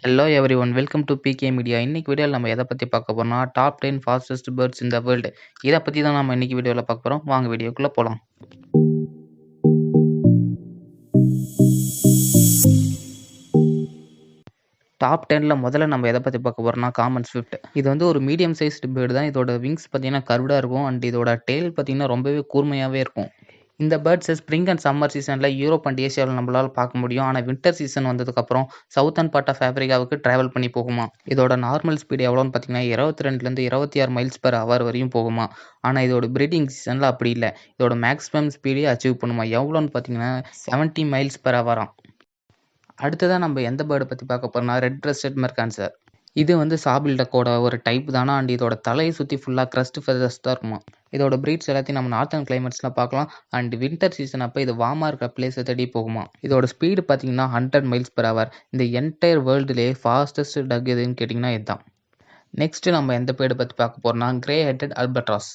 Hello everyone welcome to PK media. இன்னைக்கு வீடியோவில் நம்ம எதை பற்றி பார்க்க போறோம்னா top 10 fastest birds in the world. இதை பற்றி தான் நம்ம இன்னைக்கு வீடியோவில் பார்க்க போகிறோம். வாங்க வீடியோக்குள்ளே போகலாம். டாப் 10ல் முதல்ல நம்ம எதை பற்றி பார்க்க போகிறோம்னா காமன் ஸ்விஃப்ட். இது வந்து ஒரு மீடியம் சைஸ்டு பேர்டு தான். இதோட விங்ஸ் பார்த்தீங்கன்னா கர்வ்டாக இருக்கும் அண்ட் இதோட டெயில் பார்த்தீங்கன்னா ரொம்பவே கூர்மையாகவே இருக்கும். இந்த பேர்ட்ஸை ஸ்ப்ரிங் அண்ட் சம்மர் சீசனில் யூரோப் அண்ட் ஏசியாவில் நம்மளால் பார்க்க முடியும். ஆனால் வின்டர் சீசன் வந்ததுக்கப்புறம் சவுத்தர்ன் பார்ட் ஆஃப் ஆஃப்ரிக்காவுக்கு ட்ராவல் பண்ணி போகுமா. இதோட நார்மல் ஸ்பீடு எவ்வளோன்னு பார்த்தீங்கன்னா 22லேருந்து 26 மைல்ஸ் பெர் ஹவர் வரையும் போகுமா. ஆனால் இதோட ப்ரீடிங் சீசனில் அப்படி இல்லை. இதோட மேக்ஸிமம் ஸ்பீடே அச்சீவ் பண்ணுமா. எவ்வளோன்னு பார்த்தீங்கன்னா 70 மைல்ஸ் பெர் ஹவராம். அடுத்ததான் நம்ம எந்த பேர்டை பற்றி பார்க்க போகிறோம்னா ரெட் ப்ரெஸ்டட் மெர்கான்சர். இது வந்து சாபிள் டக்கோட ஒரு டைப் தானா. அண்ட் இதோட தலையை சுற்றி ஃபுல்லாக க்ரஸ்ட் ஃபெதர்ஸ் தான் இருக்குமா. இதோட ப்ரீட்ஸ் எல்லாத்தையும் நம்ம நார்த்தன் கிளைமேட்ஸில் பார்க்கலாம். அண்ட் வின்டர் சீசன் அப்போ இது வார்மாக இருக்கிற பிளேஸை தேடி போகுமா. இதோட ஸ்பீடு பார்த்தீங்கன்னா 100 மைல்ஸ் பெர் ஹவர். இந்த என்டையர் வேர்ல்டுலேயே ஃபாஸ்டஸ்ட் டக் எதுன்னு கேட்டிங்கன்னா இதுதான். நெக்ஸ்ட்டு நம்ம எந்த பேர்டை பற்றி பார்க்க போகிறோம்னா கிரே ஹெட்டட் அல்பட்ராஸ்.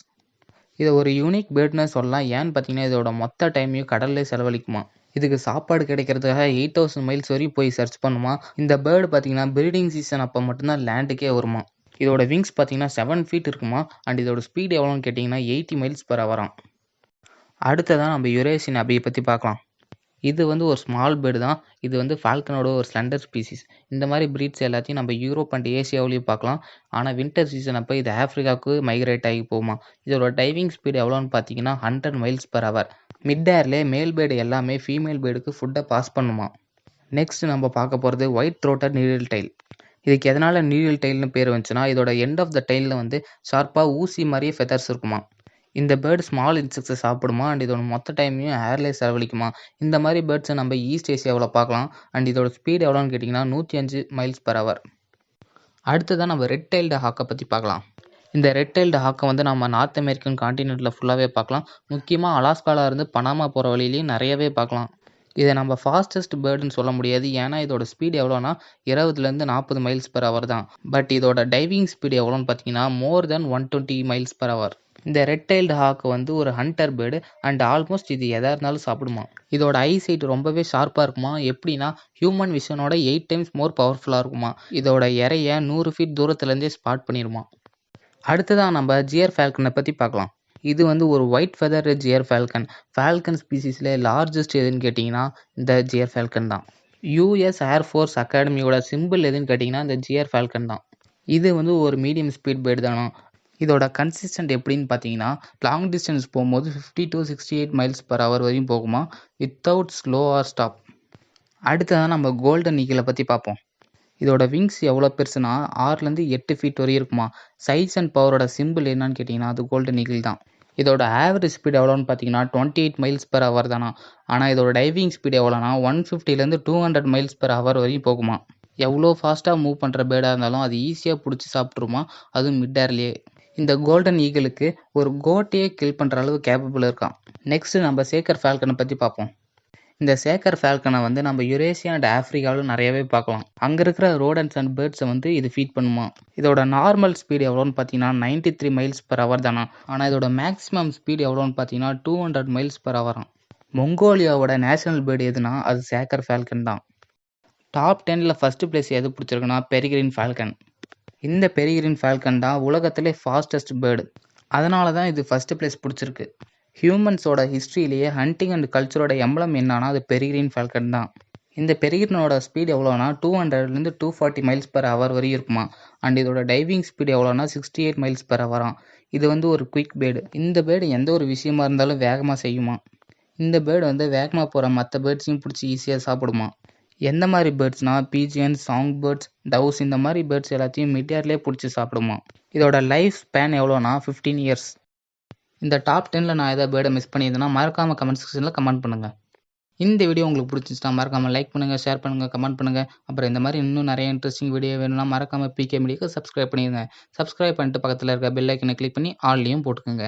இது ஒரு யூனிக் பேர்டுன்னு சொல்லலாம். ஏன்னு பார்த்தீங்கன்னா இதோட மொத்த டைமையும் கடல்லே செலவழிக்குமா. இதுக்கு சாப்பாடு கிடைக்கிறதுக்காக 8000 மைல்ஸ் வரையும் போய் சர்ச் பண்ணுமா. இந்த பேர்டு பார்த்தீங்கன்னா ப்ரீடிங் சீசன் அப்போ மட்டும்தான் லேண்டுக்கே வருமா. இதோட விங்ஸ் பார்த்தீங்கன்னா 7 ஃபீட் இருக்குமா. அண்ட் இதோட ஸ்பீடு எவ்வளோன்னு கேட்டிங்கன்னா 80 மைல்ஸ் பெர் ஹவராம். அடுத்ததான் நம்ம யுரேசியன் அபியை பற்றி பார்க்கலாம். இது வந்து ஒரு ஸ்மால் பேர்டு தான். இது வந்து ஃபால்கனோட ஒரு ஸ்லெண்டர் ஸ்பீசிஸ். இந்த மாதிரி ப்ரீட்ஸ் எல்லாத்தையும் நம்ம யூரோப் அண்ட் ஏசியாவிலையும் பார்க்கலாம். ஆனால் வின்டர் சீசன் அப்போ இது ஆஃப்ரிக்காவுக்கு மைக்ரேட் ஆகி போகுமா. இதோட டைவிங் ஸ்பீடு எவ்வளோன்னு பார்த்தீங்கன்னா 100 மைல்ஸ் பெர் ஹவர். மிட் ஏர்லேயே மேல் பேர்டு எல்லாமே ஃபீமேல் பேர்டுக்கு ஃபுட்டை பாஸ் பண்ணுமா. நெக்ஸ்ட் நம்ம பார்க்க போகிறது ஒயிட் த்ரோட்டட் நீடில் டைல். இதுக்கு எதனால் நீடில் டைல்னு பேர் வந்துச்சுன்னா இதோட எண்ட் ஆஃப் த டைலில் வந்து ஷார்ப்பாக ஊசி மாதிரியே ஃபெதர்ஸ் இருக்குமா. இந்த பேர்டு ஸ்மால் இன்செக்ட்ஸை சாப்பிடுமா. அண்ட் இதோட மொத்த டைமையும் ஏர்லேயே செலவழிக்குமா. இந்த மாதிரி பேர்ட்ஸை நம்ம ஈஸ்ட் ஏசியாவில் பார்க்கலாம். அண்ட் இதோட ஸ்பீடு எவ்வளோன்னு கேட்டிங்கன்னா 105 மைல்ஸ் பெர் ஹவர். அடுத்ததான் நம்ம ரெட் டைல்டு ஹாக்கை பற்றி பார்க்கலாம். இந்த ரெட் டைல்டு ஹாக்கை வந்து நம்ம நார்த் அமெரிக்கன் காண்டினென்ட்டில் ஃபுல்லாகவே பார்க்கலாம். முக்கியமாக அலாஸ்காவில் இருந்து பனாமா போகிற வழியிலையும் நிறையவே பார்க்கலாம். இதை நம்ம ஃபாஸ்டஸ்ட் பேர்டுன்னு சொல்ல முடியாது. ஏன்னா இதோட ஸ்பீடு எவ்வளோனா 20லேருந்து 40 மைல்ஸ் பெர் ஹவர் தான். பட் இதோட டைவிங் ஸ்பீடு எவ்வளோன்னு பார்த்தீங்கன்னா மோர் தென் 120 மைல்ஸ் பெர் ஹவர். இந்த ரெட் டைல்டு ஹாக் வந்து ஒரு ஹண்டர் பேர்டு அண்ட் ஆல்மோஸ்ட் இது எதாக இருந்தாலும் சாப்பிடுமா. இதோட ஐ சைட் ரொம்பவே ஷார்ப்பாக இருக்குமா. எப்படின்னா ஹியூமன் விஷனோட 8 டைம்ஸ் மோர் பவர்ஃபுல்லாக இருக்குமா. இதோட இறைய 100 ஃபீட் தூரத்துலேருந்தே ஸ்பாட் பண்ணிடுமா. அடுத்ததான் நம்ம ஜியர் ஃபால்கனை பற்றி பார்க்கலாம். இது வந்து ஒரு white feather gyr falcon. Falcon ஸ்பீசிஸில் லார்ஜஸ்ட் எதுன்னு கேட்டிங்கன்னா இந்த ஜியர் ஃபால்கன் தான். யூஎஸ் ஏர்ஃபோர்ஸ் அகாடமியோட சிம்பிள் எதுன்னு கேட்டிங்கன்னா இந்த ஜியர் ஃபால்கன் தான். இது வந்து ஒரு மீடியம் ஸ்பீட் பேர்டு தானோ. இதோட கன்சிஸ்டன்ட் எப்படின்னு பார்த்தீங்கன்னா லாங் டிஸ்டன்ஸ் போகும்போது 50 to 68 மைல்ஸ் பெர் ஹவர் வரையும் போகுமா வித்தவுட் ஸ்லோ ஆர் ஸ்டாப். அடுத்ததான் நம்ம கோல்டன் ஈகிளை பற்றி பார்ப்போம். இதோட விங்ஸ் எவ்வளோ பெருசுனா 6லேருந்து 8 ஃபீட் வரையும் இருக்குமா. சைஸ் அண்ட் பவரோட சிம்பிள் என்னன்னு கேட்டிங்கன்னா அது கோல்டன் ஈகிள் தான். இதோட ஆவரேஜ் ஸ்பீட் எவ்வளோன்னு பார்த்தீங்கன்னா 28 மைல்ஸ் பெர் ஹவர் தானா. ஆனால் இதோட டைவிங் ஸ்பீட் எவ்வளோனா 150லேருந்து 200 மைல்ஸ் பெர் ஹவர் வரையும் போகுமா. எவ்வளோ ஃபாஸ்ட்டாக மூவ் பண்ணுற பேர்டாக இருந்தாலும் அது ஈஸியாக பிடிச்சி சாப்பிட்ருமா. அதுவும் மிட் ஏர்லேயே. இந்த கோல்டன் ஈகிளுக்கு ஒரு கோட்டையே கில் பண்ணுற அளவு கேப்பபிள் இருக்கான். நெக்ஸ்ட் நம்ம சேக்கர் ஃபால்கனை பற்றி பார்ப்போம். இந்த சேக்கர் ஃபால்கனை வந்து நம்ம யுரேசியா அண்ட் ஆஃப்ரிக்காவில் நிறையவே பார்க்கலாம். அங்கே இருக்கிற ரோடன்ஸ் அண்ட் பேர்ட்ஸை வந்து இது ஃபீட் பண்ணுமா. இதோட நார்மல் ஸ்பீடு எவ்வளோன்னு பார்த்தீங்கன்னா 93 மைல்ஸ் பெர் ஹவர் தானா. ஆனால் இதோட மேக்ஸிமம் ஸ்பீடு எவ்வளோன்னு பார்த்தீங்கன்னா 200 மைல்ஸ் பெர் ஹவராம். மொங்கோலியாவோட நேஷனல் பேர்டு எதுனா அது சேக்கர் ஃபால்கன் தான். டாப் 10ல் ஃபஸ்ட்டு பிளேஸ் எது பிடிச்சிருக்குன்னா பெரிகிரின் ஃபால்கன். இந்த பெரிகிரின் ஃபால்கன் தான் உலகத்திலே ஃபாஸ்டஸ்ட் பேர்டு. அதனால தான் இது ஃபஸ்ட்டு பிளேஸ் பிடிச்சிருக்கு. ஹியூமன்ஸோட ஹிஸ்ட்ரியிலேயே ஹண்டிங் அண்ட் கல்ச்சரோட எம்பளம் என்னன்னா அது பெரிகிரின் ஃபால்கன் தான். இந்த பெரிகிரினோட ஸ்பீடு எவ்வளோனா 200லேருந்து 240 மைல்ஸ் பெர் ஹவர் வரையும் இருக்குமா. அண்ட் இதோட டைவிங் ஸ்பீடு எவ்வளோனா 68 மைல்ஸ் பெர் ஹவராம். இது வந்து ஒரு குயிக் பேர்டு. இந்த பேர்டு எந்த ஒரு விஷயமா இருந்தாலும் வேகமாக செய்யுமா. இந்த பேர்டு வந்து வேகமாக போகிற மற்ற பேர்ட்ஸையும் பிடிச்சி ஈஸியாக சாப்பிடுமா. எந்த மாதிரி பேர்ட்ஸ்னா பீஜியன், சாங் பேர்ட்ஸ், டவுஸ் இந்த மாதிரி பேர்ட்ஸ் எல்லாத்தையும் மிட் ஏர்லேயே பிடிச்சி சாப்பிடுமா. இதோட லைஃப் ஸ்பேன் எவ்வளோனா 15 இயர்ஸ். இந்த டாப் 10ல் நான் எதாவது பேர்டை மிஸ் பண்ணியிருந்தேன்னா மறக்காமல் கமெண்ட் செக்ஷனில் கமெண்ட் பண்ணுங்கள். இந்த வீடியோ உங்களுக்கு பிடிச்சிச்சுன்னா மறக்காமல் லைக் பண்ணுங்கள், ஷேர் பண்ணுங்கள், கமெண்ட் பண்ணுங்கள். அப்புறம் இந்த மாதிரி இன்னும் நிறைய இன்ட்ரெஸ்டிங் வீடியோ வேணும்னா மறக்காமல் பிகே மீடியாவுக்கு சப்ஸ்கிரைப் பண்ணிடுங்க. சப்ஸ்கிரைப் பண்ணிட்டு பக்கத்தில் இருக்க பெல் ஐக்கனை கிளிக் பண்ணி ஆல்லையும் போட்டுக்கோங்க.